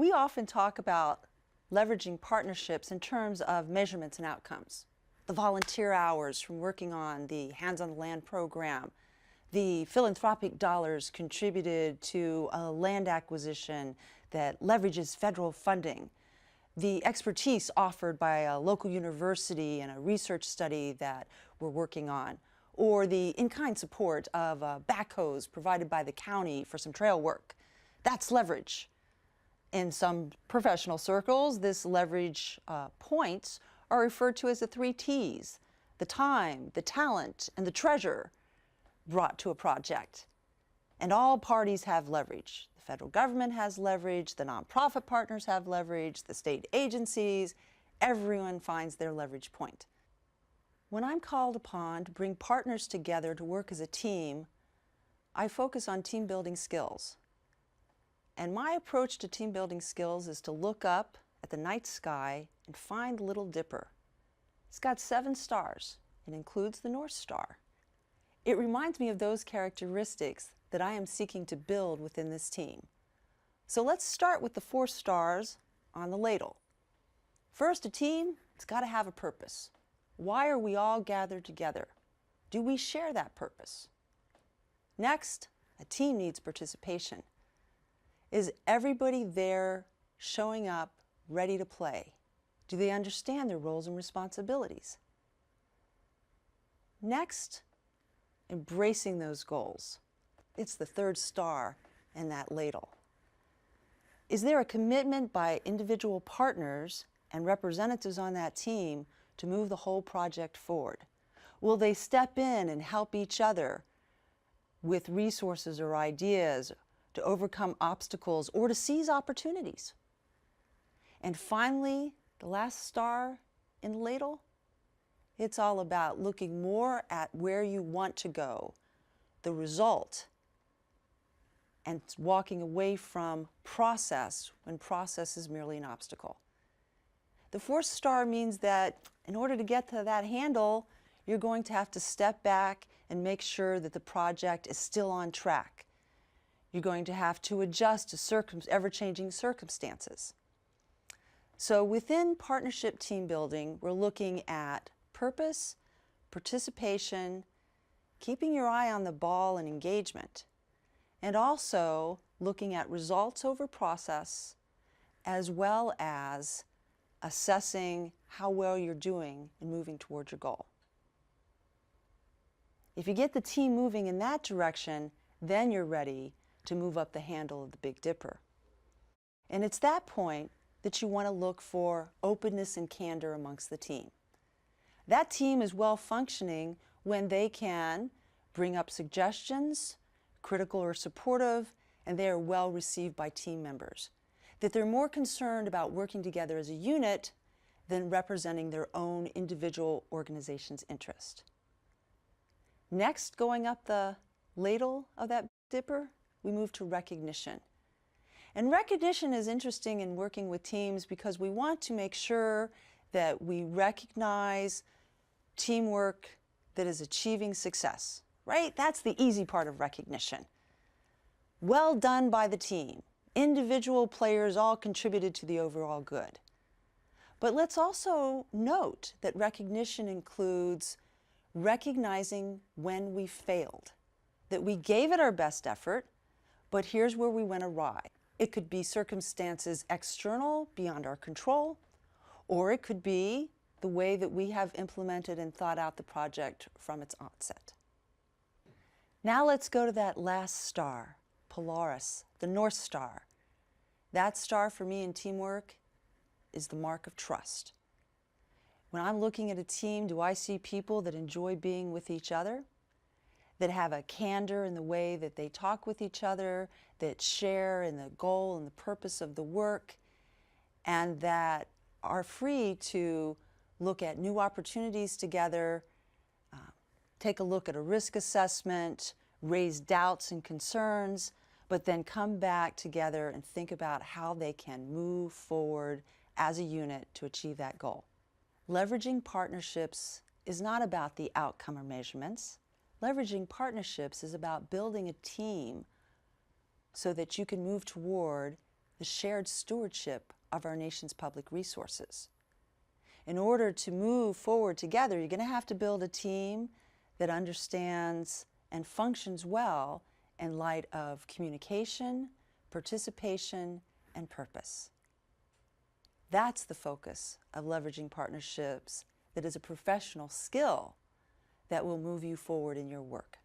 We often talk about leveraging partnerships in terms of measurements and outcomes. The volunteer hours from working on the Hands on the Land program, the philanthropic dollars contributed to a land acquisition that leverages federal funding, the expertise offered by a local university and a research study that we're working on, or the in-kind support of backhoes provided by the county for some trail work. That's leverage. In some professional circles, this leverage points are referred to as the 3 T's: the time, the talent, and the treasure brought to a project. And all parties have leverage. The federal government has leverage, the nonprofit partners have leverage, the state agencies, everyone finds their leverage point. When I'm called upon to bring partners together to work as a team, I focus on team building skills. And my approach to team building skills is to look up at the night sky and find the Little Dipper. It's got 7 stars. It includes the North Star. It reminds me of those characteristics that I am seeking to build within this team. So let's start with the 4 stars on the ladle. First, a team, it's got to have a purpose. Why are we all gathered together? Do we share that purpose? Next, a team needs participation. Is everybody there showing up, ready to play? Do they understand their roles and responsibilities? Next, embracing those goals. It's the 3rd star in that ladle. Is there a commitment by individual partners and representatives on that team to move the whole project forward? Will they step in and help each other with resources or ideas to overcome obstacles or to seize opportunities? And finally, the last star in the ladle, it's all about looking more at where you want to go, the result, and walking away from process when process is merely an obstacle. The 4th star means that in order to get to that handle, you're going to have to step back and make sure that the project is still on track. You're going to have to adjust to ever-changing circumstances. So within partnership team building, we're looking at purpose, participation, keeping your eye on the ball and engagement, and also looking at results over process, as well as assessing how well you're doing in moving towards your goal. If you get the team moving in that direction, then you're ready to move up the handle of the Big Dipper. And it's that point that you want to look for openness and candor amongst the team. That team is well functioning when they can bring up suggestions, critical or supportive, and they are well received by team members. That they're more concerned about working together as a unit than representing their own individual organization's interest. Next, going up the ladle of that dipper, we move to recognition. And recognition is interesting in working with teams because we want to make sure that we recognize teamwork that is achieving success, right? That's the easy part of recognition. Well done by the team. Individual players all contributed to the overall good. But let's also note that recognition includes recognizing when we failed, that we gave it our best effort, but here's where we went awry. It could be circumstances external, beyond our control, or it could be the way that we have implemented and thought out the project from its onset. Now let's go to that last star, Polaris, the North Star. That star for me in teamwork is the mark of trust. When I'm looking at a team, do I see people that enjoy being with each other, that have a candor in the way that they talk with each other, that share in the goal and the purpose of the work, and that are free to look at new opportunities together, take a look at a risk assessment, raise doubts and concerns, but then come back together and think about how they can move forward as a unit to achieve that goal. Leveraging partnerships is not about the outcome or measurements. Leveraging partnerships is about building a team so that you can move toward the shared stewardship of our nation's public resources. In order to move forward together, you're going to have to build a team that understands and functions well in light of communication, participation, and purpose. That's the focus of leveraging partnerships that is a professional skill that will move you forward in your work.